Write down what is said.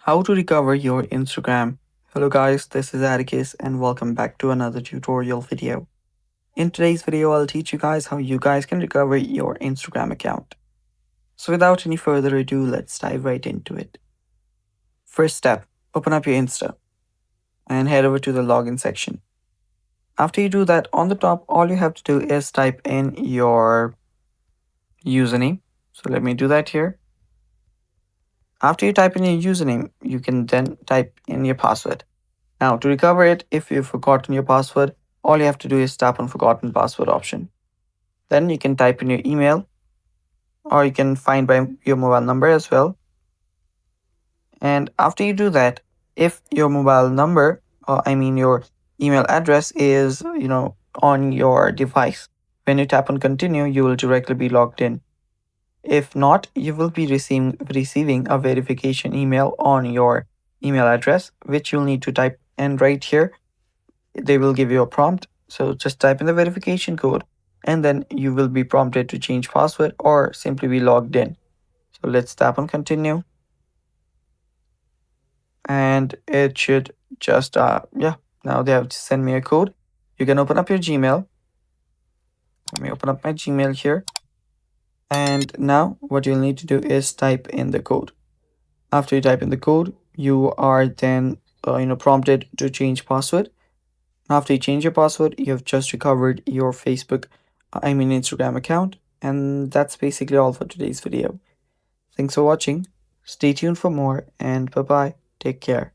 How to recover your Instagram. Hello guys, this is Atticus and welcome back to another tutorial video. In today's video, I'll teach you guys how you guys can recover your Instagram account. So without any further ado, let's dive right into it. First step, open up your Insta and head over to the login section. After you do that, on the top, all you have to do is type in your username. So let me do that here. After you type in your username, you can then type in your password. Now, to recover it, if you've forgotten your password, all you have to do is tap on Forgotten Password option. Then you can type in your email, or you can find by your mobile number as well. And after you do that, if your mobile number, or your email address is, on your device, when you tap on Continue, you will directly be logged in. If not, you will be receiving a verification email on your email address, which you'll need to type in right here. They will give you a prompt. So just type in the verification code and then you will be prompted to change password or simply be logged in. So let's tap on continue. And it should just, now they have to send me a code. You can open up your Gmail. Let me open up my Gmail here. And now what you'll need to do is type in the code. After you type in the code, you are then prompted to change password. After you change your password, you have just recovered your Instagram account. And that's basically all for today's video. Thanks for watching. Stay tuned for more and bye bye. Take care.